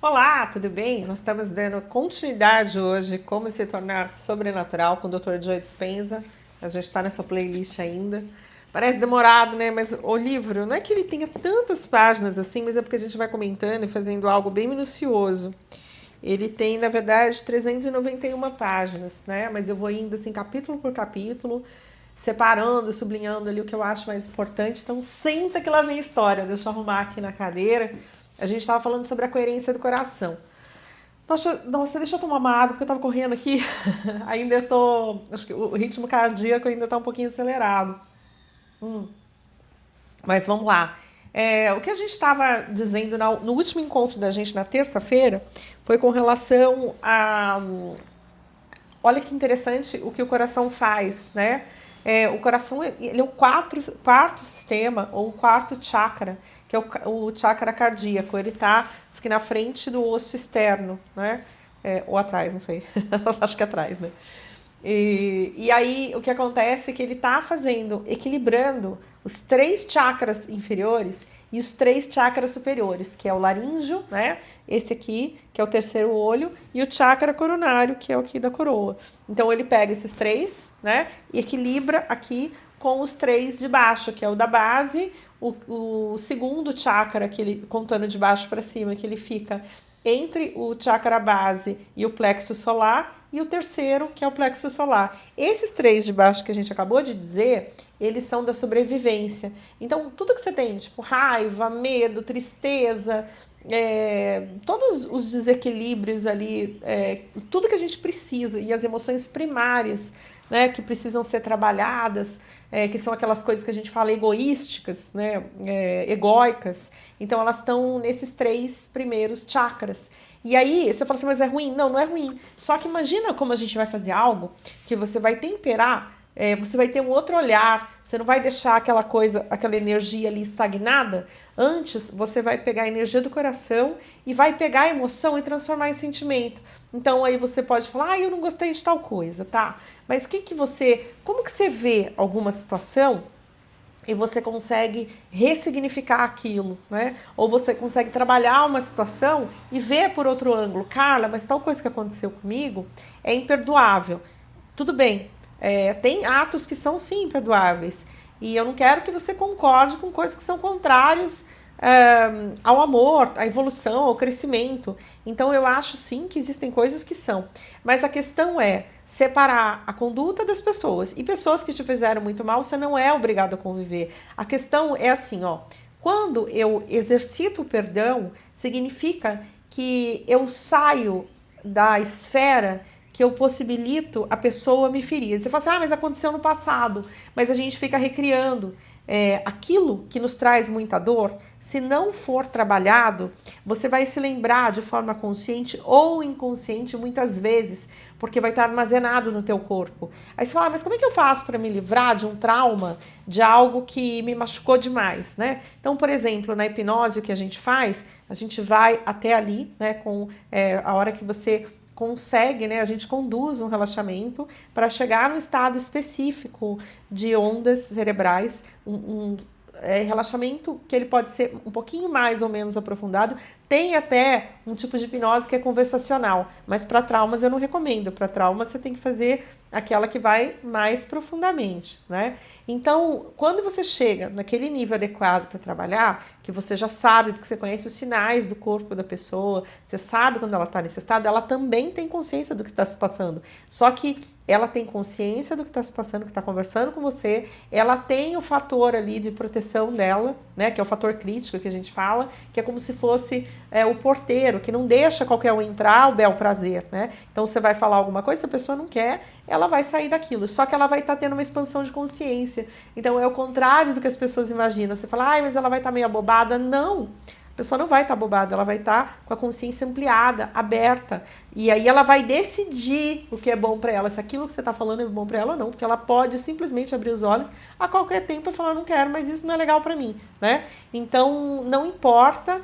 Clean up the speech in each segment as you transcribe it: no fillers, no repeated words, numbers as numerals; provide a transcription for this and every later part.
Olá, tudo bem? Nós estamos dando continuidade hoje como se tornar sobrenatural com o Dr. Joe Dispenza. A gente está nessa playlist ainda. Parece demorado, né? Mas o livro, não é que ele tenha tantas páginas assim, mas é porque a gente vai comentando e fazendo algo bem minucioso. Ele tem, na verdade, 391 páginas, né? Mas eu vou indo assim, capítulo por capítulo, separando, sublinhando ali o que eu acho mais importante. Então, senta que lá vem a história. Deixa eu arrumar aqui na cadeira. A gente estava falando sobre a coerência do coração. Nossa, deixa eu tomar uma água, porque eu tava correndo aqui. Ainda eu tô. Acho que o ritmo cardíaco ainda tá um pouquinho acelerado. Mas vamos lá. O que a gente estava dizendo no último encontro da gente na terça-feira foi com relação a. Olha que interessante o que o coração faz, né? O coração ele é o quarto sistema, ou o quarto chakra, que é o chakra cardíaco. Ele está aqui na frente do osso externo, né? Ou atrás, não sei. Acho que é atrás, né? E aí o que acontece é que ele está fazendo, equilibrando os três chakras inferiores e os três chakras superiores, que é o laríngeo, né? Esse aqui, que é o terceiro olho, e o chakra coronário, que é o aqui da coroa. Então ele pega esses três, né? E equilibra aqui com os três de baixo, que é o da base, o segundo chakra, que ele, contando de baixo para cima, que ele fica entre o chakra base e o plexo solar, e o terceiro, que é o plexo solar. Esses três de baixo que a gente acabou de dizer, eles são da sobrevivência. Então, tudo que você tem, tipo raiva, medo, tristeza, todos os desequilíbrios ali, tudo que a gente precisa, e as emoções primárias, né, que precisam ser trabalhadas, que são aquelas coisas que a gente fala egoísticas, né, egóicas. Então, elas estão nesses três primeiros chakras. E aí, você fala assim, mas é ruim? Não, não é ruim. Só que imagina como a gente vai fazer algo que você vai temperar, você vai ter um outro olhar, você não vai deixar aquela coisa, aquela energia ali estagnada. Antes, você vai pegar a energia do coração e vai pegar a emoção e transformar em sentimento. Então, aí você pode falar, eu não gostei de tal coisa, tá? Mas como que você vê alguma situação e você consegue ressignificar aquilo, né? Ou você consegue trabalhar uma situação e ver por outro ângulo. Carla, mas tal coisa que aconteceu comigo é imperdoável. Tudo bem, tem atos que são sim imperdoáveis. E eu não quero que você concorde com coisas que são contrários ao amor, à evolução, ao crescimento. Então eu acho sim que existem coisas que são. Mas a questão é separar a conduta das pessoas. E pessoas que te fizeram muito mal, você não é obrigado a conviver. A questão é assim, ó. Quando eu exercito o perdão, significa que eu saio da esfera que eu possibilito a pessoa me ferir. Você fala assim, mas aconteceu no passado. Mas a gente fica recriando. Aquilo que nos traz muita dor, se não for trabalhado, você vai se lembrar de forma consciente ou inconsciente muitas vezes, porque vai estar armazenado no teu corpo. Aí você fala, mas como é que eu faço para me livrar de um trauma, de algo que me machucou demais, né? Então, por exemplo, na hipnose, o que a gente faz, a gente vai até ali, né, com a hora que você consegue, né, a gente conduz um relaxamento para chegar num estado específico de ondas cerebrais, relaxamento que ele pode ser um pouquinho mais ou menos aprofundado. Tem até um tipo de hipnose que é conversacional, mas para traumas eu não recomendo. Para traumas você tem que fazer aquela que vai mais profundamente, né? Então, quando você chega naquele nível adequado para trabalhar, que você já sabe, porque você conhece os sinais do corpo da pessoa, você sabe quando ela está nesse estado, ela também tem consciência do que está se passando. Só que ela tem consciência do que está se passando, que está conversando com você, ela tem o fator ali de proteção dela, né, que é o fator crítico que a gente fala, que é como se fosse o porteiro, que não deixa qualquer um entrar ao bel prazer, né? Então você vai falar alguma coisa, se a pessoa não quer, ela vai sair daquilo, só que ela vai estar tendo uma expansão de consciência. Então é o contrário do que as pessoas imaginam. Você fala, mas ela vai estar meio abobada. Não! A pessoa não vai estar bobada, ela vai estar com a consciência ampliada, aberta. E aí ela vai decidir o que é bom para ela, se aquilo que você está falando é bom para ela ou não, porque ela pode simplesmente abrir os olhos a qualquer tempo e falar, não quero, mas isso não é legal para mim, né? Então, não importa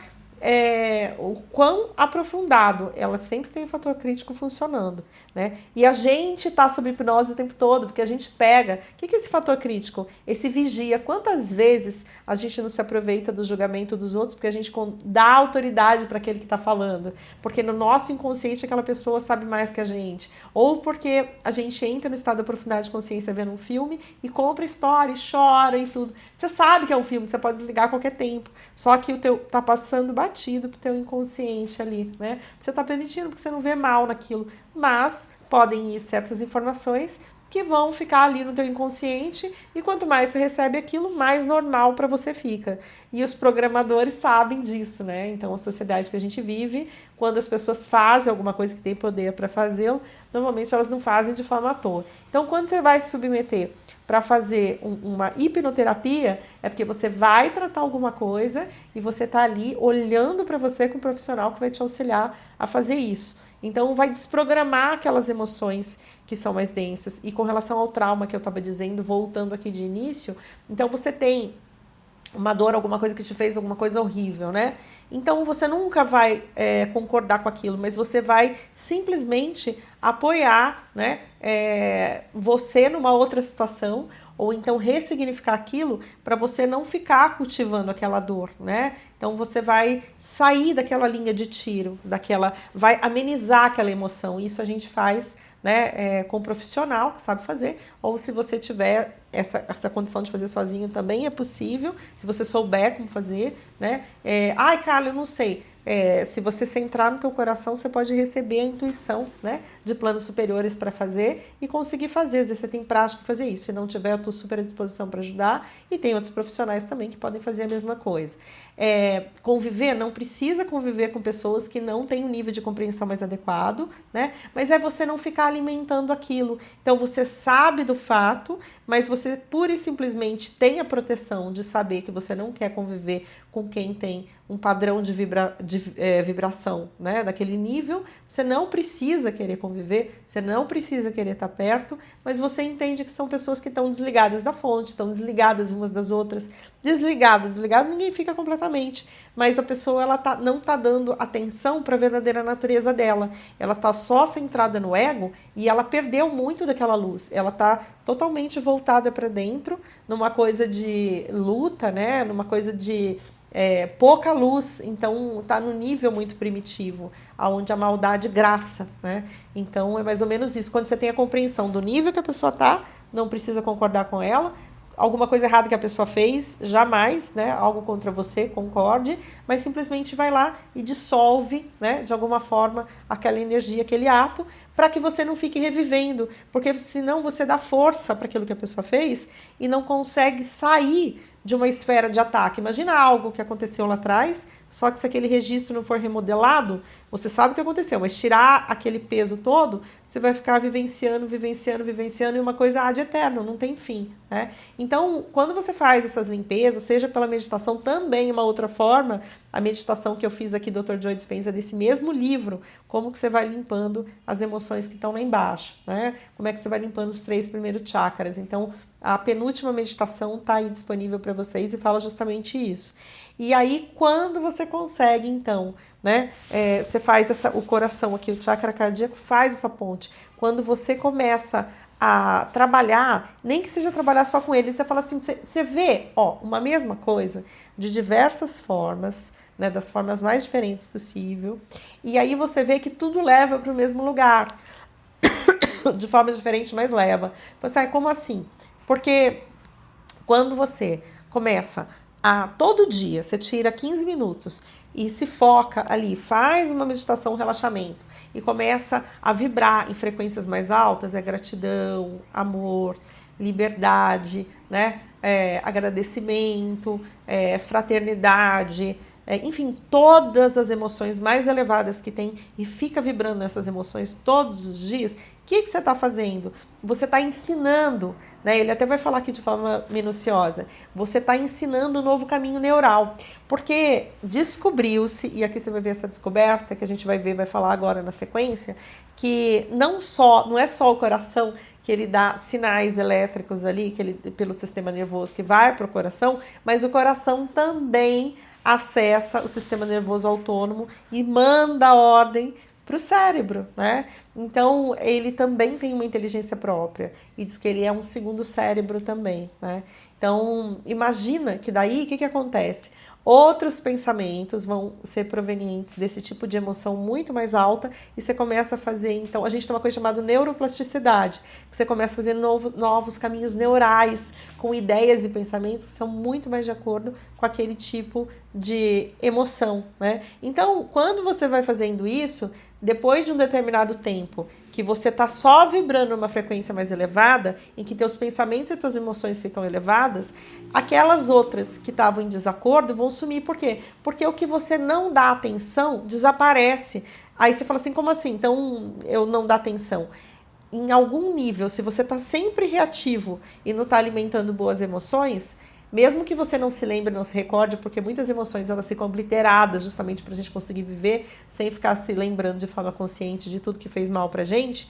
o quão aprofundado, ela sempre tem o fator crítico funcionando, né? E a gente tá sob hipnose o tempo todo, porque a gente pega. O que é esse fator crítico? Esse vigia. Quantas vezes a gente não se aproveita do julgamento dos outros porque a gente dá autoridade para aquele que está falando? Porque no nosso inconsciente aquela pessoa sabe mais que a gente. Ou porque a gente entra no estado de profundidade de consciência vendo um filme e compra história, e chora e tudo. Você sabe que é um filme, você pode desligar a qualquer tempo. Só que o teu tá passando batido pro teu inconsciente ali, né? Você tá permitindo porque você não vê mal naquilo. Mas podem ir certas informações que vão ficar ali no teu inconsciente e quanto mais você recebe aquilo, mais normal para você fica. E os programadores sabem disso, né? Então, a sociedade que a gente vive, quando as pessoas fazem alguma coisa que tem poder para fazê-lo, normalmente elas não fazem de forma à toa. Então, quando você vai se submeter para fazer uma hipnoterapia, é porque você vai tratar alguma coisa e você está ali olhando para você com um profissional que vai te auxiliar a fazer isso. Então, vai desprogramar aquelas emoções que são mais densas. E com relação ao trauma que eu estava dizendo, voltando aqui de início, então você tem uma dor, alguma coisa que te fez alguma coisa horrível, né? Então você nunca vai concordar com aquilo, mas você vai simplesmente apoiar, né, você numa outra situação, ou então ressignificar aquilo para você não ficar cultivando aquela dor, né? Então você vai sair daquela linha de tiro, vai amenizar aquela emoção. Isso a gente faz, né, com um profissional que sabe fazer, ou se você tiver essa condição de fazer sozinho também é possível, se você souber como fazer, né? Ai, Carla, eu não sei. Se você centrar no teu coração, você pode receber a intuição, né, de planos superiores para fazer e conseguir fazer. Às vezes você tem prática de fazer isso. Se não tiver, eu estou super à disposição para ajudar. E tem outros profissionais também que podem fazer a mesma coisa. Conviver, não precisa conviver com pessoas que não têm um nível de compreensão mais adequado, né? Mas é você não ficar alimentando aquilo. Então você sabe do fato, mas você pura e simplesmente tem a proteção de saber que você não quer conviver com quem tem um padrão de vibração, né, daquele nível. Você não precisa querer conviver, você não precisa querer estar perto, mas você entende que são pessoas que estão desligadas da fonte, estão desligadas umas das outras. Desligado, ninguém fica completamente, mas a pessoa não está dando atenção para a verdadeira natureza dela. Ela está só centrada no ego e ela perdeu muito daquela luz. Ela está totalmente voltada para dentro, numa coisa de luta, né, numa coisa de pouca luz, então está no nível muito primitivo, onde a maldade graça, né? Então é mais ou menos isso. Quando você tem a compreensão do nível que a pessoa está, não precisa concordar com ela. Alguma coisa errada que a pessoa fez, jamais, né, algo contra você, concorde, mas simplesmente vai lá e dissolve, né, de alguma forma aquela energia, aquele ato, para que você não fique revivendo, porque senão você dá força para aquilo que a pessoa fez e não consegue sair de uma esfera de ataque. Imagina algo que aconteceu lá atrás, só que se aquele registro não for remodelado, você sabe o que aconteceu, mas tirar aquele peso todo, você vai ficar vivenciando e uma coisa ad eterno, não tem fim, né? Então, quando você faz essas limpezas, seja pela meditação, também uma outra forma, a meditação que eu fiz aqui, Dr. Joe Dispenza, desse mesmo livro, como que você vai limpando as emoções que estão lá embaixo, né? Como é que você vai limpando os 3 primeiros chakras. Então, a penúltima meditação está aí disponível para vocês e fala justamente isso. E aí, quando você consegue, então, né, você faz o coração aqui, o chakra cardíaco faz essa ponte. Quando você começa a trabalhar, nem que seja trabalhar só com ele, você fala assim, você vê, uma mesma coisa de diversas formas, né, das formas mais diferentes possível, e aí você vê que tudo leva para o mesmo lugar, de forma diferente, mas leva. Você, como assim? Porque quando você começa todo dia, você tira 15 minutos e se foca ali, faz uma meditação, um relaxamento e começa a vibrar em frequências mais altas, gratidão, amor, liberdade, né? Agradecimento, fraternidade, enfim, todas as emoções mais elevadas que tem e fica vibrando nessas emoções todos os dias. O que você está fazendo? Você está ensinando, né? Ele até vai falar aqui de forma minuciosa, você está ensinando um novo caminho neural, porque descobriu-se, e aqui você vai ver essa descoberta que a gente vai falar agora na sequência, que não é só o coração que ele dá sinais elétricos ali, pelo sistema nervoso que vai para o coração, mas o coração também acessa o sistema nervoso autônomo e manda ordem para o cérebro, né? Então, ele também tem uma inteligência própria e diz que ele é um segundo cérebro também, né? Então, imagina que daí, o que acontece? Outros pensamentos vão ser provenientes desse tipo de emoção muito mais alta e você começa a fazer, então, a gente tem uma coisa chamada neuroplasticidade, que você começa a fazer novos caminhos neurais com ideias e pensamentos que são muito mais de acordo com aquele tipo de emoção, né? Então, quando você vai fazendo isso, depois de um determinado tempo, que você está só vibrando numa frequência mais elevada, em que teus pensamentos e tuas emoções ficam elevadas, aquelas outras que estavam em desacordo vão sumir. Por quê? Porque o que você não dá atenção desaparece. Aí você fala assim, como assim? Então eu não dá atenção. Em algum nível, se você está sempre reativo e não está alimentando boas emoções, mesmo que você não se lembre, não se recorde, porque muitas emoções elas ficam obliteradas justamente para a gente conseguir viver sem ficar se lembrando de forma consciente de tudo que fez mal para a gente,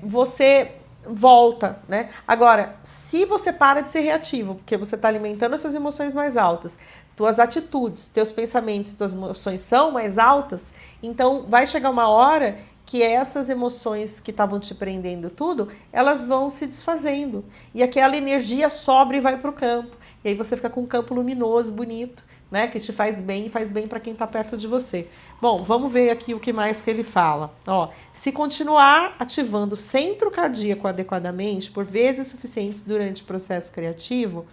você volta, né? Agora, se você para de ser reativo, porque você está alimentando essas emoções mais altas, tuas atitudes, teus pensamentos, tuas emoções são mais altas, então vai chegar uma hora que essas emoções que estavam te prendendo tudo, elas vão se desfazendo. E aquela energia sobra e vai para o campo. E aí você fica com um campo luminoso, bonito, né? Que te faz bem e faz bem para quem está perto de você. Bom, vamos ver aqui o que mais que ele fala. Ó, se continuar ativando o centro cardíaco adequadamente, por vezes suficientes durante o processo criativo,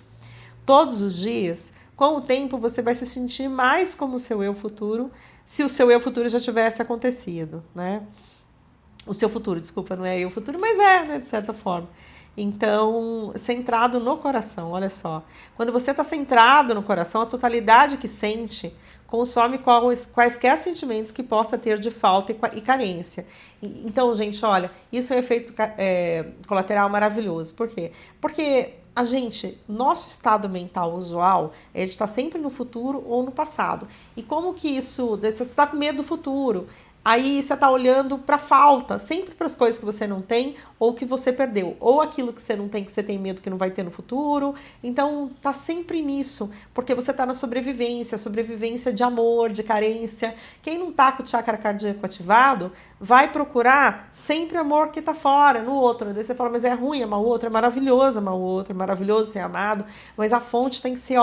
todos os dias, com o tempo você vai se sentir mais como o seu eu futuro, se o seu eu futuro já tivesse acontecido, né? O seu futuro, desculpa, não é eu futuro, mas né, de certa forma. Então, centrado no coração, olha só. Quando você está centrado no coração, a totalidade que sente consome quaisquer sentimentos que possa ter de falta e carência. Então, gente, olha, isso é um efeito colateral maravilhoso. Por quê? Porque nosso estado mental usual é de estar sempre no futuro ou no passado. E como que isso, você está com medo do futuro, aí você está olhando para a falta, sempre para as coisas que você não tem ou que você perdeu, ou aquilo que você não tem, que você tem medo que não vai ter no futuro. Então, tá sempre nisso, porque você está na sobrevivência de amor, de carência. Quem não tá com o chakra cardíaco ativado, vai procurar sempre amor que tá fora, no outro. Daí você fala, mas é ruim amar o outro, é maravilhoso amar o outro, é maravilhoso ser amado, mas a fonte tem que ser,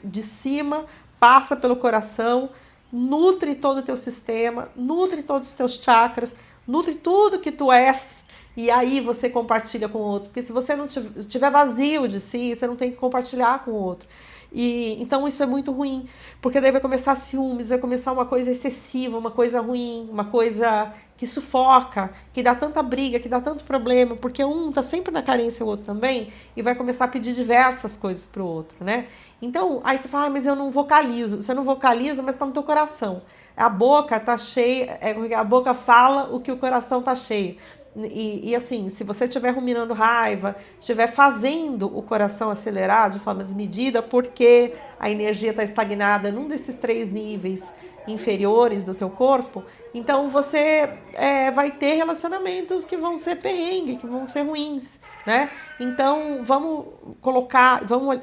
de cima, passa pelo coração, nutre todo o teu sistema, nutre todos os teus chakras, nutre tudo que tu és, e aí você compartilha com o outro. Porque se você não tiver vazio de si, você não tem que compartilhar com o outro. E então isso é muito ruim, porque daí vai começar ciúmes, vai começar uma coisa excessiva, uma coisa ruim, uma coisa que sufoca, que dá tanta briga, que dá tanto problema, porque um tá sempre na carência, o outro também, e vai começar a pedir diversas coisas pro outro, né? Então, aí você fala, mas eu não vocalizo. Você não vocaliza, mas tá no teu coração. A boca tá cheia, a boca fala o que o coração tá cheio. E assim, se você estiver ruminando raiva, estiver fazendo o coração acelerar de forma desmedida, porque a energia está estagnada num desses 3 níveis inferiores do teu corpo, então você vai ter relacionamentos que vão ser perrengue, que vão ser ruins, né? Então vamos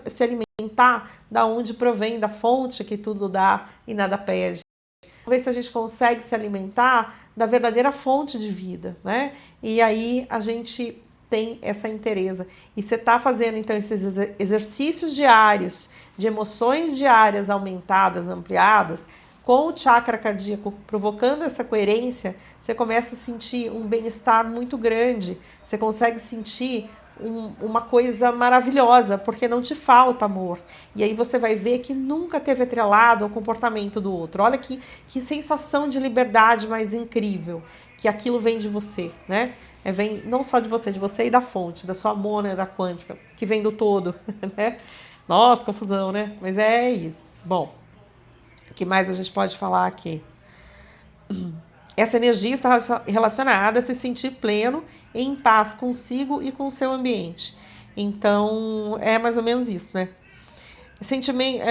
se alimentar da onde provém, da fonte que tudo dá e nada pede. Vamos ver se a gente consegue se alimentar da verdadeira fonte de vida, né? E aí a gente tem essa inteireza. E você está fazendo, então, esses exercícios diários, de emoções diárias aumentadas, ampliadas, com o chakra cardíaco provocando essa coerência, você começa a sentir um bem-estar muito grande, você consegue sentir uma coisa maravilhosa, porque não te falta amor. E aí você vai ver que nunca teve atrelado ao comportamento do outro. Olha que sensação de liberdade mais incrível, que aquilo vem de você, né? Vem não só de você e da fonte, da sua mônada quântica, que vem do todo, né? Nossa, confusão, né? Mas é isso. Bom, o que mais a gente pode falar aqui? Essa energia está relacionada a se sentir pleno, em paz consigo e com o seu ambiente. Então, é mais ou menos isso, né?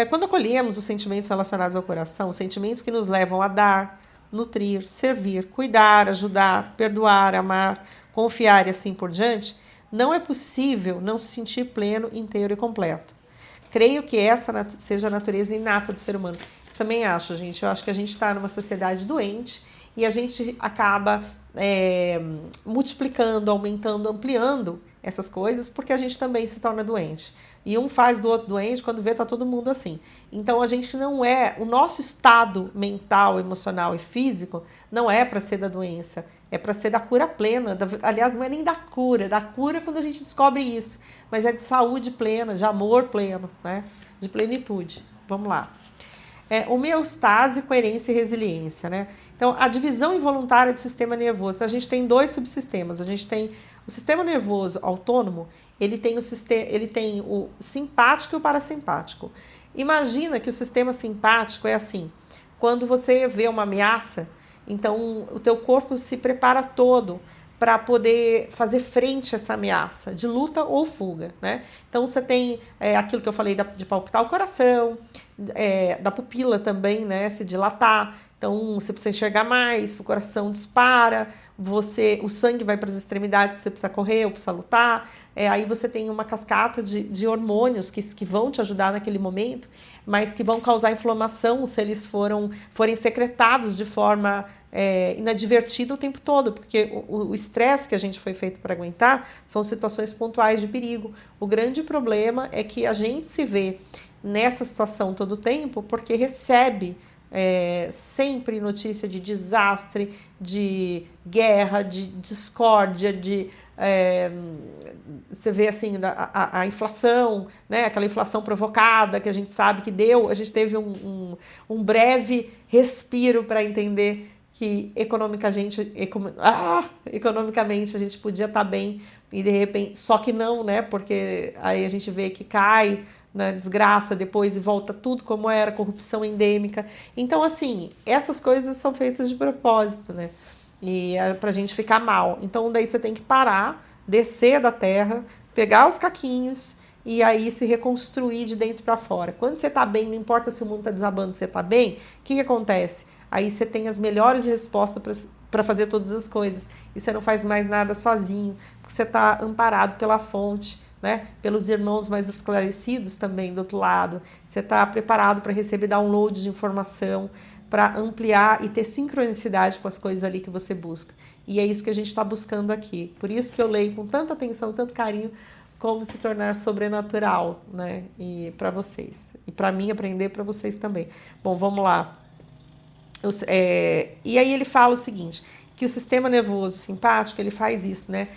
Quando acolhemos os sentimentos relacionados ao coração, os sentimentos que nos levam a dar, nutrir, servir, cuidar, ajudar, perdoar, amar, confiar e assim por diante, não é possível não se sentir pleno, inteiro e completo. Creio que essa seja a natureza inata do ser humano. Também acho, gente. Eu acho que a gente está numa sociedade doente e a gente acaba multiplicando, aumentando, ampliando essas coisas porque a gente também se torna doente. E um faz do outro doente, quando vê, tá todo mundo assim. Então a gente não é, o nosso estado mental, emocional e físico não é para ser da doença, é para ser da cura plena. Aliás, não é nem da cura quando a gente descobre isso, mas é de saúde plena, de amor pleno, né? De plenitude. Vamos lá. Homeostase, coerência e resiliência, né? Então, a divisão involuntária do sistema nervoso. Então, a gente tem dois subsistemas. A gente tem o sistema nervoso autônomo, ele tem o simpático e o parasimpático. Imagina que o sistema simpático é assim, quando você vê uma ameaça, então o teu corpo se prepara todo para poder fazer frente a essa ameaça de luta ou fuga, né? Então você tem aquilo que eu falei de palpitar o coração, da pupila também, né, se dilatar. Então você precisa enxergar mais, o coração dispara, o sangue vai para as extremidades que você precisa correr ou precisa lutar. Aí você tem uma cascata de hormônios que vão te ajudar naquele momento, mas que vão causar inflamação se eles forem secretados de forma inadvertida o tempo todo, porque o estresse que a gente foi feito para aguentar são situações pontuais de perigo. O grande problema é que a gente se vê nessa situação todo o tempo porque recebe sempre notícia de desastre, de guerra, de discórdia, você vê assim a inflação, né? Aquela inflação provocada que a gente sabe que a gente teve um breve respiro para entender que economicamente a gente podia estar bem e de repente, só que não, né? Porque aí a gente vê que cai na desgraça depois e volta tudo como era, corrupção endêmica. Então, assim, essas coisas são feitas de propósito, né? E é pra gente ficar mal. Então, daí você tem que parar, descer da terra, pegar os caquinhos e aí se reconstruir de dentro para fora. Quando você tá bem, não importa se o mundo tá desabando, você tá bem, o que acontece? Aí você tem as melhores respostas para fazer todas as coisas. E você não faz mais nada sozinho, porque você tá amparado pela fonte, né? Pelos irmãos mais esclarecidos também do outro lado. Você está preparado para receber download de informação, para ampliar e ter sincronicidade com as coisas ali que você busca. E é isso que a gente está buscando aqui. Por isso que eu leio com tanta atenção, tanto carinho, como se tornar sobrenatural, né? E para vocês. E para mim aprender, para vocês também. Bom, vamos lá. E aí ele fala o seguinte, que o sistema nervoso simpático, ele faz isso, né?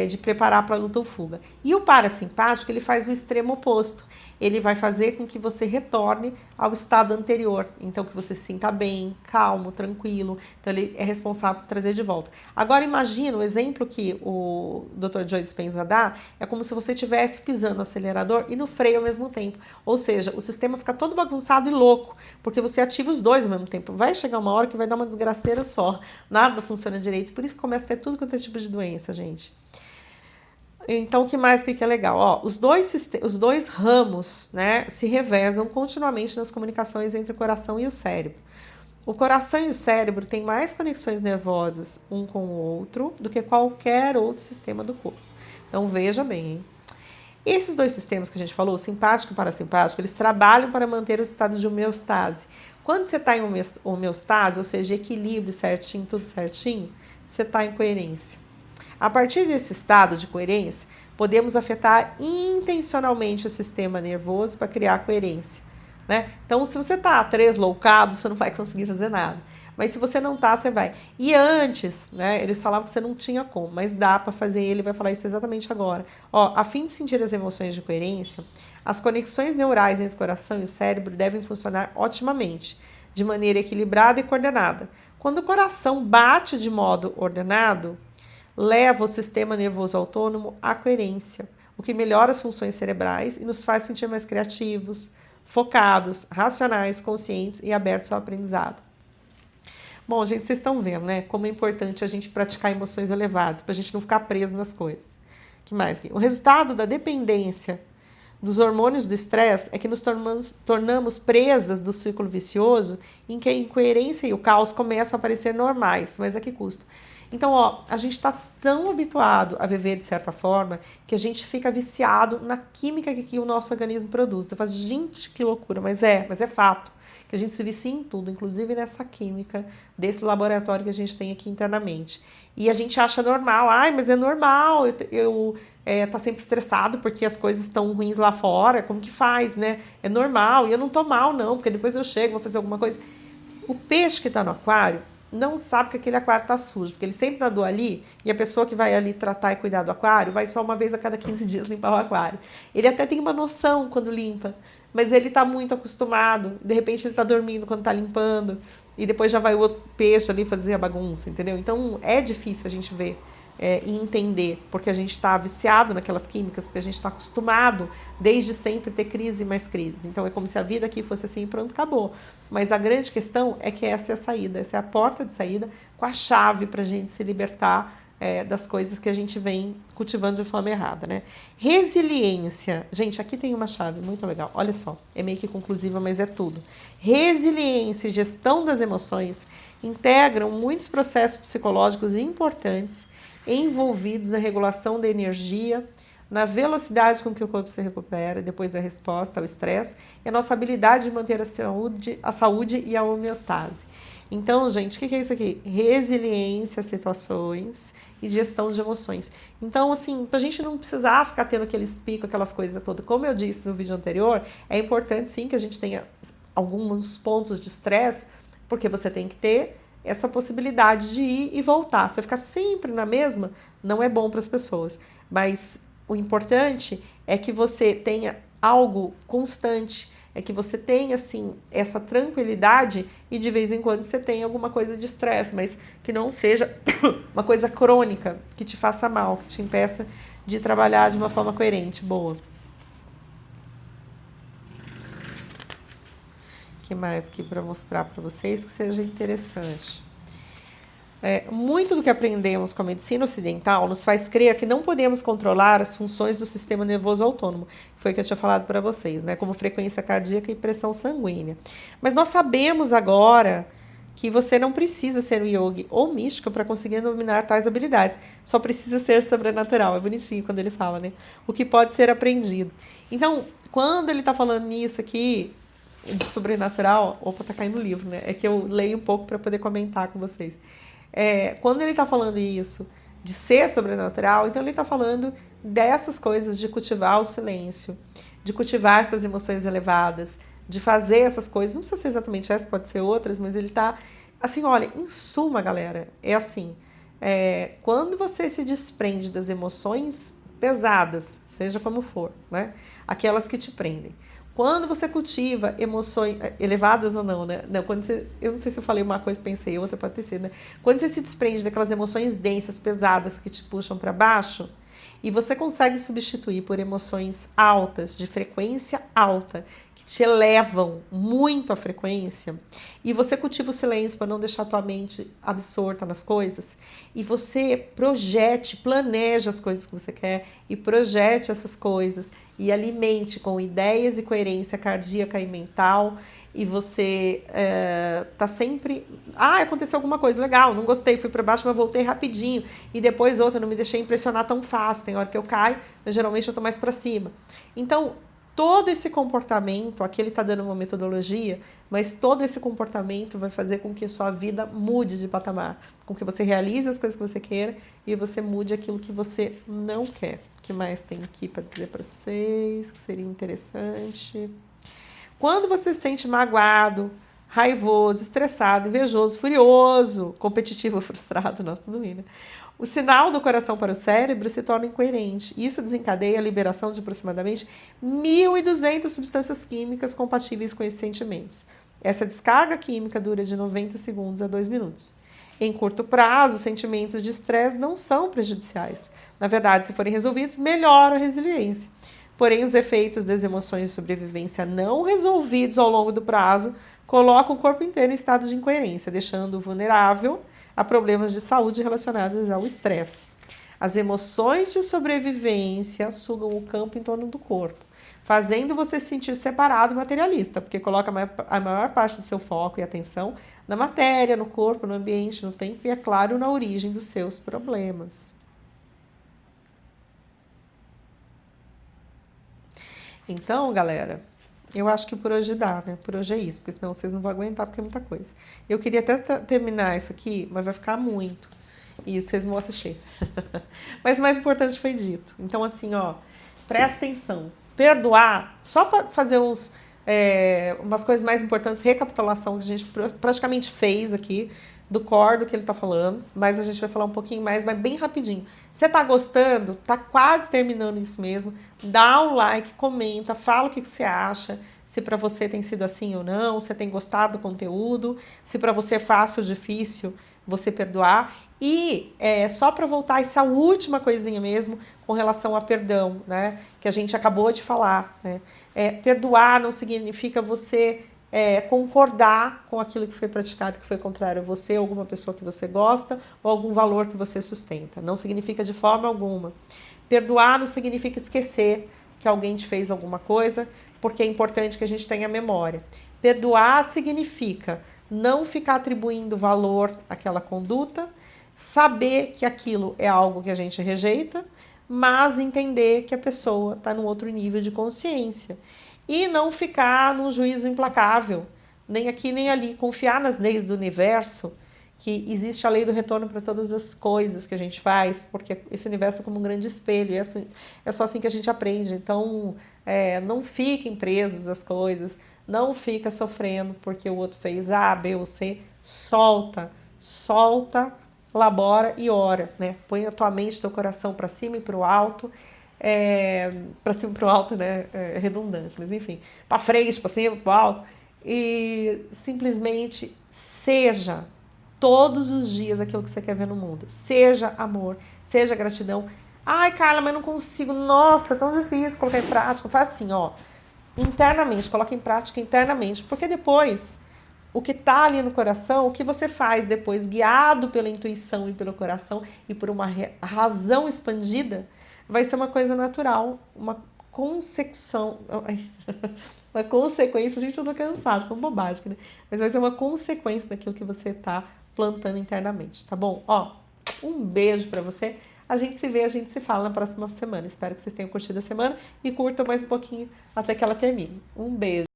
De preparar para a luta ou fuga. E o parasimpático, ele faz o extremo oposto. Ele vai fazer com que você retorne ao estado anterior. Então, que você se sinta bem, calmo, tranquilo. Então, ele é responsável por trazer de volta. Agora, imagina, o exemplo que o Dr. Joe Dispenza dá é como se você estivesse pisando no acelerador e no freio ao mesmo tempo. Ou seja, o sistema fica todo bagunçado e louco, porque você ativa os dois ao mesmo tempo. Vai chegar uma hora que vai dar uma desgraceira só. Nada funciona direito. Por isso que começa a ter tudo quanto é tipo de doença, gente. Então, o que mais que é legal? Os dois ramos, né, se revezam continuamente nas comunicações entre o coração e o cérebro. O coração e o cérebro têm mais conexões nervosas um com o outro do que qualquer outro sistema do corpo. Então, veja bem, hein? Esses dois sistemas que a gente falou, simpático e parasimpático, eles trabalham para manter o estado de homeostase. Quando você está em homeostase, ou seja, equilíbrio certinho, tudo certinho, você está em coerência. A partir desse estado de coerência, podemos afetar intencionalmente o sistema nervoso para criar coerência, né? Então, se você está tresloucado, você não vai conseguir fazer nada. Mas se você não está, você vai. E antes, né, eles falavam que você não tinha como, mas dá para fazer, ele vai falar isso exatamente agora. A fim de sentir as emoções de coerência, as conexões neurais entre o coração e o cérebro devem funcionar otimamente, de maneira equilibrada e coordenada. Quando o coração bate de modo ordenado, leva o sistema nervoso autônomo à coerência, o que melhora as funções cerebrais e nos faz sentir mais criativos, focados, racionais, conscientes e abertos ao aprendizado. Bom, gente, vocês estão vendo, né, como é importante a gente praticar emoções elevadas, para a gente não ficar preso nas coisas. Que mais? O resultado da dependência dos hormônios do estresse é que nos tornamos presas do círculo vicioso em que a incoerência e o caos começam a parecer normais, mas a que custo? Então, ó, a gente está tão habituado a viver de certa forma que a gente fica viciado na química que o nosso organismo produz. Você faz, gente, que loucura, mas é fato. Que a gente se vicia em tudo, inclusive nessa química desse laboratório que a gente tem aqui internamente. E a gente acha normal, ai, mas é normal, tá sempre estressado porque as coisas estão ruins lá fora, como que faz, né? É normal, e eu não tô mal não, porque depois eu chego, vou fazer alguma coisa. O peixe que está no aquário não sabe que aquele aquário está sujo, porque ele sempre nadou ali e a pessoa que vai ali tratar e cuidar do aquário vai só uma vez a cada 15 dias limpar o aquário. Ele até tem uma noção quando limpa, mas ele está muito acostumado. De repente ele está dormindo quando está limpando e depois já vai o outro peixe ali fazer a bagunça, entendeu? Então é difícil a gente ver e entender, porque a gente está viciado naquelas químicas, porque a gente está acostumado desde sempre ter crise e mais crise. Então é como se a vida aqui fosse assim e pronto, acabou. Mas a grande questão é que essa é a saída, essa é a porta de saída com a chave para a gente se libertar das coisas que a gente vem cultivando de forma errada, né? Resiliência. Gente, aqui tem uma chave muito legal. Olha só, é meio que conclusiva, mas é tudo. Resiliência e gestão das emoções integram muitos processos psicológicos importantes envolvidos na regulação da energia, na velocidade com que o corpo se recupera depois da resposta ao estresse e a nossa habilidade de manter a saúde e a homeostase. Então, gente, o que é isso aqui? Resiliência a situações e gestão de emoções. Então, assim, pra gente não precisar ficar tendo aqueles picos, aquelas coisas todas, como eu disse no vídeo anterior, é importante sim que a gente tenha alguns pontos de estresse, porque você tem que ter essa possibilidade de ir e voltar. Você ficar sempre na mesma não é bom para as pessoas. Mas o importante é que você tenha algo constante, é que você tenha, assim, essa tranquilidade e de vez em quando você tenha alguma coisa de estresse, mas que não seja uma coisa crônica, que te faça mal, que te impeça de trabalhar de uma forma coerente, boa. O que mais aqui para mostrar para vocês que seja interessante? Muito do que aprendemos com a medicina ocidental nos faz crer que não podemos controlar as funções do sistema nervoso autônomo, que foi o que eu tinha falado para vocês, né? Como frequência cardíaca e pressão sanguínea. Mas nós sabemos agora que você não precisa ser um yogi ou místico para conseguir dominar tais habilidades. Só precisa ser sobrenatural. É bonitinho quando ele fala, né? O que pode ser aprendido. Então, quando ele está falando nisso aqui, de sobrenatural, opa, tá caindo o livro, né? É que eu leio um pouco para poder comentar com vocês. Quando ele está falando isso, de ser sobrenatural, então ele está falando dessas coisas de cultivar o silêncio, de cultivar essas emoções elevadas, de fazer essas coisas, não precisa ser exatamente essa, pode ser outras, mas ele está, assim, olha, em suma, galera, é assim, quando você se desprende das emoções pesadas, seja como for, né, aquelas que te prendem, quando você cultiva emoções elevadas ou não, né? Não, quando você, eu não sei se eu falei uma coisa, pensei outra, pode ter sido, né? Quando você se desprende daquelas emoções densas, pesadas, que te puxam para baixo, e você consegue substituir por emoções altas, de frequência alta, que te elevam muito a frequência, e você cultiva o silêncio para não deixar a tua mente absorta nas coisas, e você projete, planeja as coisas que você quer, e projete essas coisas, e alimente com ideias e coerência cardíaca e mental, e você tá sempre... aconteceu alguma coisa legal, não gostei, fui para baixo, mas voltei rapidinho. E depois outra, não me deixei impressionar tão fácil. Tem hora que eu caio, mas geralmente eu tô mais para cima. Então, todo esse comportamento, aqui ele tá dando uma metodologia, mas todo esse comportamento vai fazer com que a sua vida mude de patamar. Com que você realize as coisas que você queira e você mude aquilo que você não quer. O que mais tem aqui para dizer para vocês que seria interessante? Quando você se sente magoado, raivoso, estressado, invejoso, furioso, competitivo, frustrado, nossa, tudo bem, né? O sinal do coração para o cérebro se torna incoerente. Isso desencadeia a liberação de aproximadamente 1.200 substâncias químicas compatíveis com esses sentimentos. Essa descarga química dura de 90 segundos a 2 minutos. Em curto prazo, os sentimentos de estresse não são prejudiciais. Na verdade, se forem resolvidos, melhoram a resiliência. Porém, os efeitos das emoções de sobrevivência não resolvidos ao longo do prazo colocam o corpo inteiro em estado de incoerência, deixando-o vulnerável a problemas de saúde relacionados ao estresse. As emoções de sobrevivência sugam o campo em torno do corpo, fazendo você se sentir separado e materialista, porque coloca a maior parte do seu foco e atenção na matéria, no corpo, no ambiente, no tempo e, é claro, na origem dos seus problemas. Então, galera, eu acho que por hoje dá, né? Por hoje é isso, porque senão vocês não vão aguentar, porque é muita coisa. Eu queria até terminar isso aqui, mas vai ficar muito. E vocês não vão assistir. Mas o mais importante foi dito. Então, assim, ó, presta atenção. Perdoar, só para fazer umas coisas mais importantes, recapitulação que a gente praticamente fez aqui, do core do que ele tá falando, mas a gente vai falar um pouquinho mais, mas bem rapidinho. Você tá gostando? Tá quase terminando isso mesmo. Dá um like, comenta, fala o que você acha, se para você tem sido assim ou não, se tem gostado do conteúdo, se para você é fácil ou difícil você perdoar. E só para voltar essa última coisinha mesmo com relação a perdão, né, que a gente acabou de falar, né? Perdoar não significa você concordar com aquilo que foi praticado, que foi contrário a você, alguma pessoa que você gosta ou algum valor que você sustenta. Não significa de forma alguma. Perdoar não significa esquecer que alguém te fez alguma coisa, porque é importante que a gente tenha memória. Perdoar significa não ficar atribuindo valor àquela conduta, saber que aquilo é algo que a gente rejeita, mas entender que a pessoa está num outro nível de consciência. E não ficar num juízo implacável, nem aqui nem ali. Confiar nas leis do universo, que existe a lei do retorno para todas as coisas que a gente faz, porque esse universo é como um grande espelho, e é só assim que a gente aprende. Então, não fiquem presos às coisas, não fica sofrendo porque o outro fez A, B ou C. Solta, labora e ora, né? Põe a tua mente, teu coração para cima e para o alto. Para cima e para o alto, né? É redundante, mas enfim, para frente, para cima, para o alto, e simplesmente seja todos os dias aquilo que você quer ver no mundo. Seja amor, seja gratidão. Ai, Carla, mas não consigo. Nossa, é tão difícil colocar em prática. Faz assim, ó, internamente, coloca em prática internamente, porque depois o que está ali no coração, o que você faz depois, guiado pela intuição e pelo coração e por uma razão expandida, vai ser uma coisa natural, uma consecução, uma consequência, gente, eu tô cansada, foi uma bobagem, né? Mas vai ser uma consequência daquilo que você tá plantando internamente, tá bom? Ó, um beijo pra você, a gente se vê, a gente se fala na próxima semana, espero que vocês tenham curtido a semana e curtam mais um pouquinho até que ela termine. Um beijo.